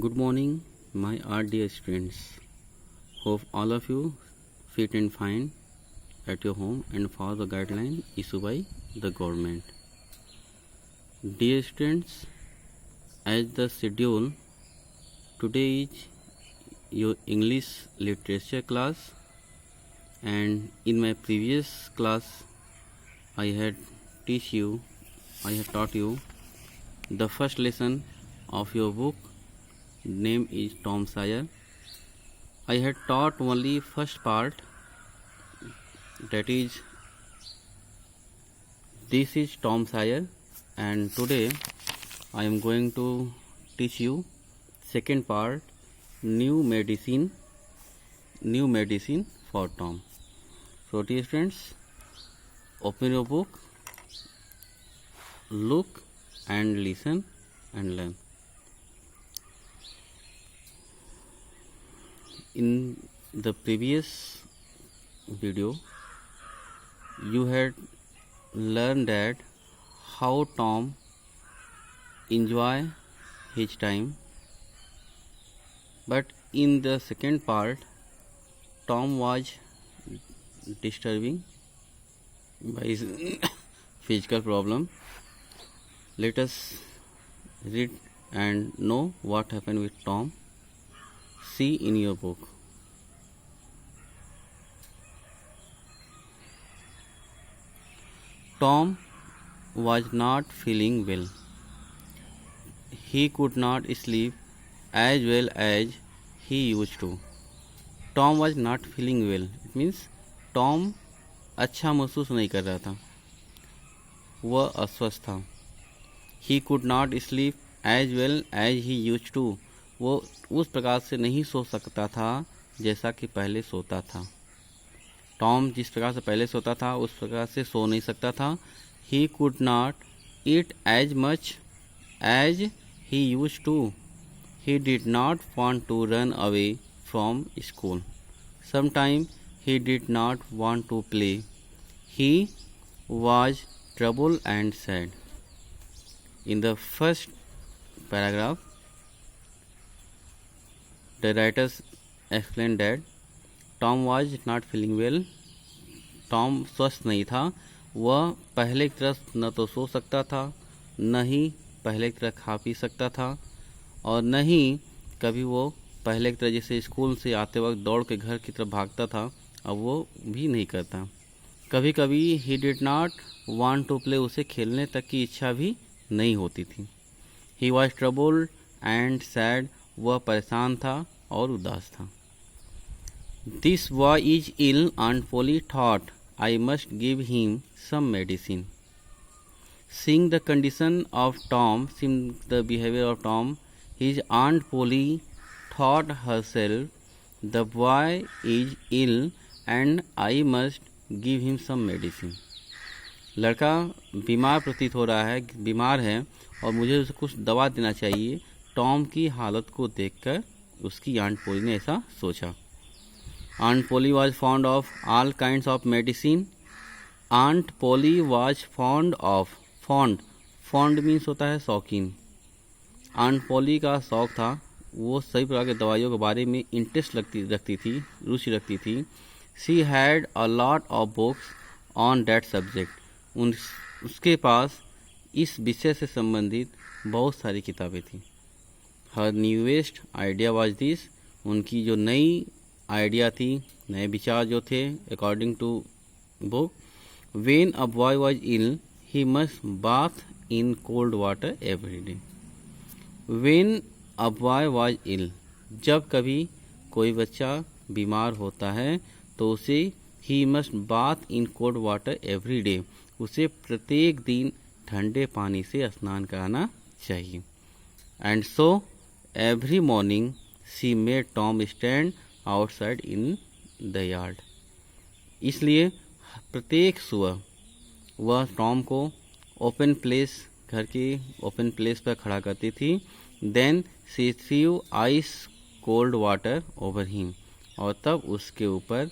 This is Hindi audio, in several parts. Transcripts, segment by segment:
Good morning, my dear students. Hope all of you fit and fine at your home and follow the guideline issued by the government. Dear students, as the schedule, today is your English literature class, and in my previous class, I had taught you the first lesson of your book. Name is Tom Sawyer. I had taught only first part, that is, this is Tom Sawyer, and today I am going to teach you second part, new medicine for Tom. So dear friends, open your book, look and listen and learn. In the previous video, you had learned that how Tom enjoy his time, but in the second part, Tom was disturbing by his physical problem. Let us read and know what happened with Tom. See in your book. Tom was not feeling well. He could not sleep as well as he used to. Tom was not feeling well. It means Tom अच्छा महसूस नहीं कर रहा था, वह अस्वस्थ था. He could not sleep as well as he used to. वो उस प्रकार से नहीं सो सकता था जैसा कि पहले सोता था. टॉम जिस प्रकार से पहले सोता था उस प्रकार से सो नहीं सकता था. He could not eat as much as he used to. He did not want to run away from school. Sometimes he did not want to play. He was troubled and sad. In the first paragraph, the writers explained that Tom was not feeling well. Tom स्वस्थ नहीं था. वह पहले की तरह न तो सो सकता था, न ही पहले की तरह खा पी सकता था, और न ही कभी वो पहले की तरह जैसे स्कूल से आते वक्त दौड़ के घर की तरफ भागता था, अब वो भी नहीं करता. कभी कभी he did not want to play, उसे खेलने तक की इच्छा भी नहीं होती थी. He was troubled and sad, वह परेशान था और उदास था. This boy is ill and Polly thought I must give him some medicine. Seeing the condition of Tom, seeing the behavior of Tom, his Aunt Polly thought herself, the boy is ill and I must give him some medicine. लड़का बीमार प्रतीत हो रहा है, बीमार है और मुझे उसे कुछ दवा देना चाहिए. टॉम की हालत को देखकर उसकी आंट पोली ने ऐसा सोचा. Aunt Polly was fond of all kinds of medicine. Aunt Polly was fond means होता है शौकीन. Aunt Polly का शौक था, वो सभी प्रकार के दवाइयों के बारे में इंटरेस्ट रखती थी, रुचि रखती थी. She had a lot of books on that subject. उसके पास इस विषय से संबंधित बहुत सारी किताबें थी. Her newest idea was this. उनकी जो नई आइडिया थी, नए विचार जो थे, according to book, when a boy was ill he must bath in cold water every day. When a boy was ill, जब कभी कोई बच्चा बीमार होता है तो उसे he must bath in cold water every day, उसे प्रत्येक दिन ठंडे पानी से स्नान कराना चाहिए. And so every morning she made Tom stand outside in the yard. इसलिए प्रत्येक सुबह वह टॉम को ओपन प्लेस, घर के ओपन प्लेस पर खड़ा करती थी. Then she threw ice cold water over him, और तब उसके ऊपर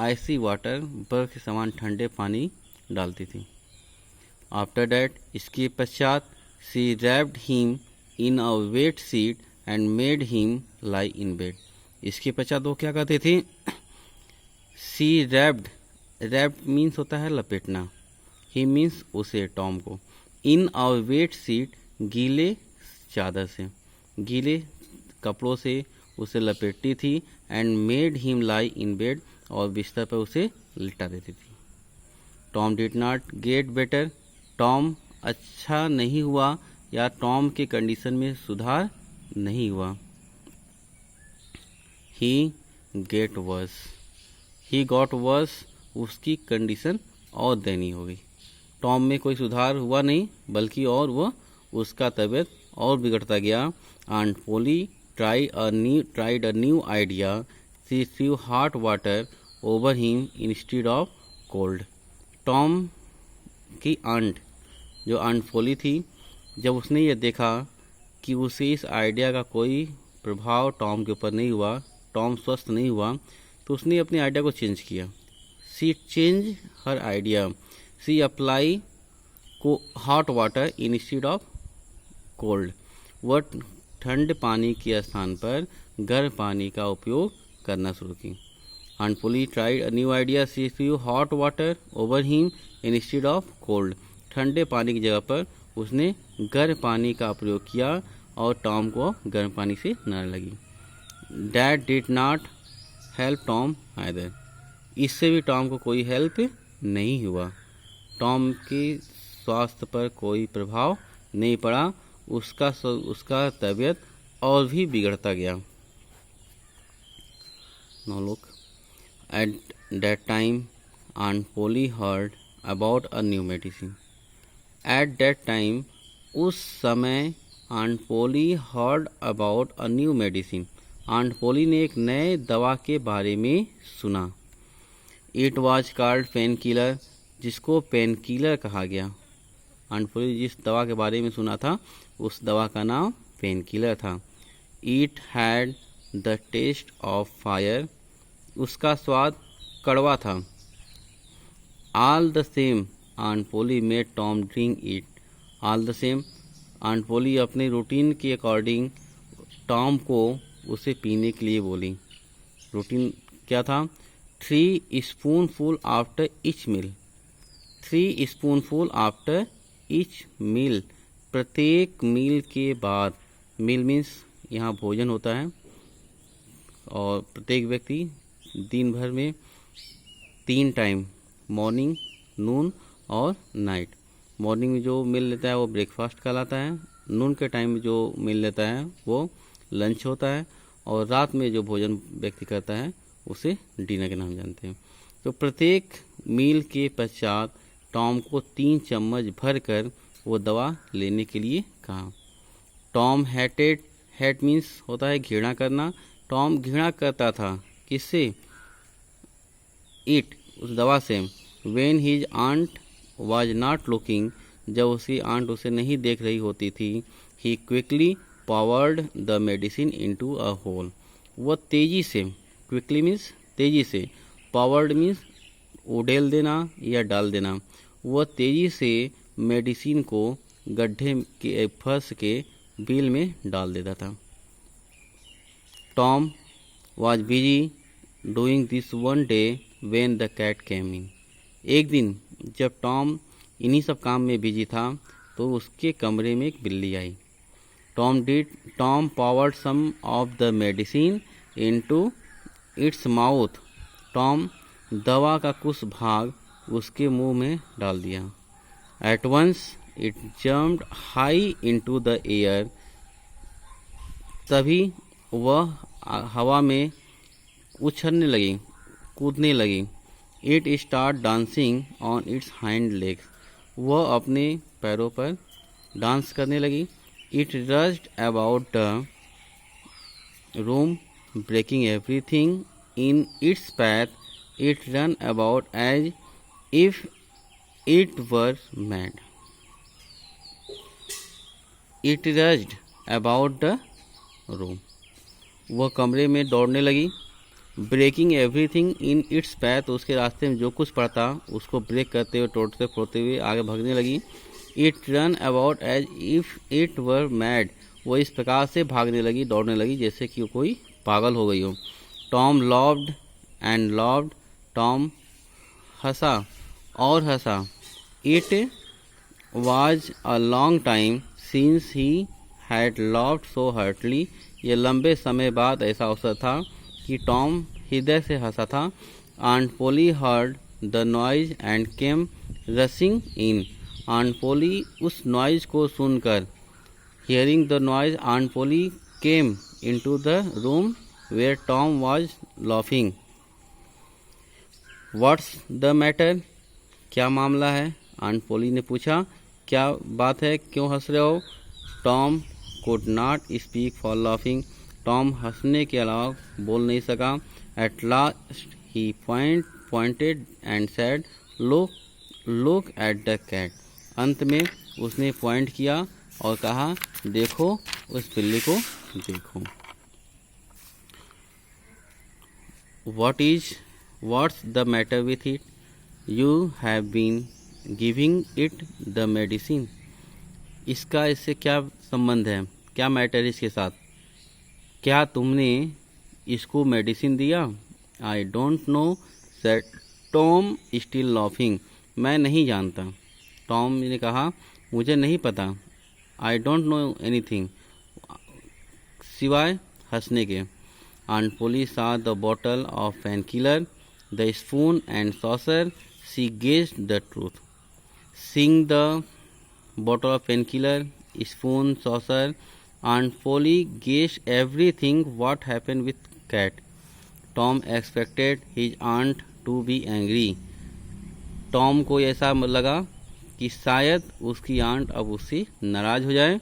आइसी वाटर, बर्फ के समान ठंडे पानी डालती थी. आफ्टर डैट, इसके पश्चात, she wrapped him in a wet sheet and made him lie in bed. इसके पश्चात वो क्या कहते थे, सी रैप्ड, रैप्ड मीन्स होता है लपेटना, ही मीन्स उसे टॉम को, इन अ वेट सीट, गीले चादर से, गीले कपड़ों से उसे लपेटती थी, and made him lie in bed, और बिस्तर पर उसे लिटा देती थी। Tom did not get better, Tom अच्छा नहीं हुआ या टॉम के कंडीशन में सुधार नहीं हुआ। He gets worse, he got worse, उसकी कंडीशन और दयनीय हो गई। टॉम में कोई सुधार हुआ नहीं, बल्कि और वह उसका तबीयत और बिगड़ता गया। Aunt Polly tried a new idea. She threw hot water over him instead of cold. Tom की आंट, जो आंट पोली थी, जब उसने ये देखा कि उसे इस आइडिया का कोई प्रभाव टॉम के ऊपर नहीं हुआ, टॉम स्वस्थ नहीं हुआ, तो उसने अपने आइडिया को चेंज किया। सी चेंज हर आइडिया, सी अप्लाई को hot water instead of cold, वह ठंड पानी के स्थान पर गर्म पानी का उपयोग करना शुरू की। Aunt Polly tried a new idea. She threw hot water over him instead of cold. ठंडे पानी की जगह पर उसने गर्म पानी का प्रयोग किया और टॉम को गर्म पानी से नहाने लगी। That did not help Tom either. इससे भी टॉम को कोई हेल्प नहीं हुआ। टॉम के स्वास्थ्य पर कोई प्रभाव नहीं पड़ा, उसका तबीयत और भी बिगड़ता गया। Now look, at that time Aunt Polly heard about a new medicine. At that time, उस समय Aunt Polly heard about a new medicine. Aunt Polly ने एक नए दवा के बारे में सुना। It was called painkiller, जिसको पेन किलर कहा गया। Aunt Polly जिस दवा के बारे में सुना था, उस दवा का नाम पेन किलर था। It had the taste of fire, उसका स्वाद कड़वा था। All the same, Aunt Polly made Tom drink it. All the same, Aunt Polly अपने रूटीन के अकॉर्डिंग टॉम को उसे पीने के लिए बोली। रूटीन क्या था? 3 spoonful after each meal, 3 spoonful after each meal, प्रत्येक मील के बाद, मील मीन्स यहाँ भोजन होता है, और प्रत्येक व्यक्ति दिन भर में 3 टाइम, मॉर्निंग, नून और नाइट, मॉर्निंग में जो मील लेता है वो ब्रेकफास्ट कहलाता है, नून के टाइम में जो मील लेता है वो लंच होता है, और रात में जो भोजन व्यक्ति करता है उसे डिनर के नाम जानते हैं। तो प्रत्येक मील के पश्चात टॉम को 3 चम्मच भरकर वो दवा लेने के लिए कहा। टॉम हेटेड, हेट मीन्स होता है घृणा करना, टॉम घृणा करता था किससे? इट, उस दवा से। When his aunt was not looking, जब उसकी आंट उसे नहीं देख रही होती थी, he quickly poured the medicine into a hole, वह तेजी से, क्विकली मीन्स तेजी से, पावर्ड मीन्स उड़ेल देना या डाल देना, वह तेजी से मेडिसिन को गड्ढे के फर्श के बिल में डाल देता था। Tom was busy doing this one day when the cat came in, एक दिन जब टॉम इन्हीं सब काम में बिजी था तो उसके कमरे में एक बिल्ली आई। Tom poured some of the medicine into its mouth, Tom दवा का कुछ भाग उसके मुंह में डाल दिया। At once it jumped high into the air, तभी वह हवा में उछलने लगी, कूदने लगी। It start dancing on its hind legs, वह अपने पैरों पर डांस करने लगी। It rushed about the room breaking everything in its path, it run about as if it were mad. It rushed about the room, वह कमरे में दौड़ने लगी। Breaking everything in its path, उसके रास्ते में जो कुछ पड़ता उसको ब्रेक करते हुए, तोड़ते फोड़ते हुए आगे भागने लगी। It run about as if it were mad, वो इस प्रकार से भागने लगी, दौड़ने लगी जैसे कि कोई पागल हो गई हो। Tom laughed and laughed, Tom हंसा और हंसा। It was a long time since he had laughed so heartily, ये लंबे समय बाद ऐसा अवसर था कि टॉम हृदय से हंसा था। Aunt Polly heard the noise and came rushing in, aunt Polly उस नॉइज को सुनकर, hearing the noise, aunt Polly came into the room where Tom was laughing. What's the matter, क्या मामला है, आंट पोली ने पूछा। क्या बात है, क्यों हंस रहे हो? Tom could not speak for laughing, Tom हंसने के अलावा बोल नहीं सका। At last he pointed and said, look at the cat, अंत में उसने पॉइंट किया और कहा, देखो उस बिल्ली को देखो। What's the matter with it? You have been giving it the medicine, इसका इससे क्या संबंध है, क्या मैटर है इसके साथ, क्या तुमने इसको मेडिसिन दिया? I don't know, said Tom still laughing, मैं नहीं जानता, टॉम ने कहा, मुझे नहीं पता। आई डोंट नो एनीथिंग, सिवाय हंसने के। Aunt Polly saw the bottle of painkiller, the spoon and saucer, she guessed the truth. Seeing the bottle of painkiller, spoon, saucer, Aunt Polly guessed everything what happened with cat. Tom expected his aunt to be angry. Tom को ऐसा लगा कि शायद उसकी आंट अब उससे नाराज हो जाए।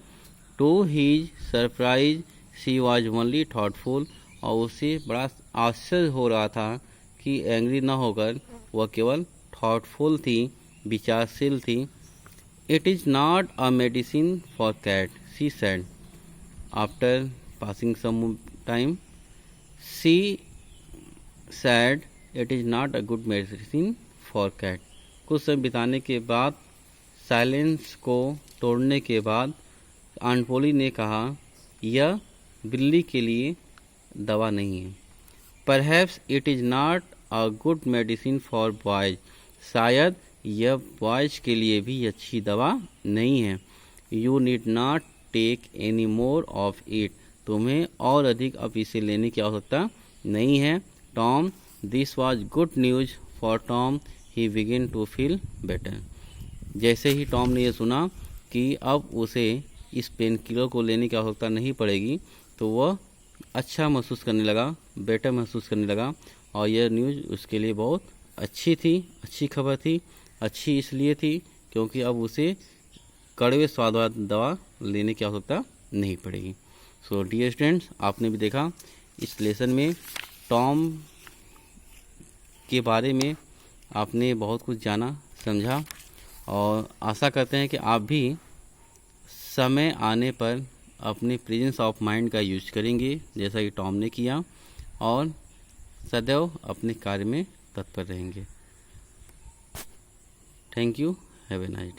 To his surprise she was only thoughtful, और उसे बड़ा आश्चर्य हो रहा था कि एंग्री न होकर वह केवल थॉटफुल थी, विचारशील थी। It is not a medicine for cat, she said. After passing some time she said it is not a good medicine for cat. कुछ समय बिताने के बाद, साइलेंस को तोड़ने के बाद, आंट पोली ने कहा, यह बिल्ली के लिए दवा नहीं है। Perhaps it is not a good medicine for boys, शायद यह बॉयज के लिए भी अच्छी दवा नहीं है। You need not take any more of it, तुम्हें और अधिक अब इसे लेने की आवश्यकता नहीं है। Tom, this was good news for Tom, he begin to feel better. जैसे ही टॉम ने यह सुना कि अब उसे इस पेन किलर को लेने की आवश्यकता नहीं पड़ेगी, तो वह अच्छा महसूस करने लगा, बेटर महसूस करने लगा, और यह न्यूज़ उसके लिए बहुत अच्छी थी, अच्छी खबर थी। अच्छी इसलिए थी क्योंकि अब उसे कड़वे स्वाद वाली दवा लेने की आवश्यकता नहीं पड़ेगी। सो डियर स्टूडेंट्स, आपने भी देखा इस लेसन में टॉम के बारे में आपने बहुत कुछ जाना, समझा, और आशा करते हैं कि आप भी समय आने पर अपने प्रेजेंस ऑफ माइंड का यूज करेंगे जैसा कि टॉम ने किया, और सदैव अपने कार्य में तत्पर रहेंगे। Thank you, have a nice day.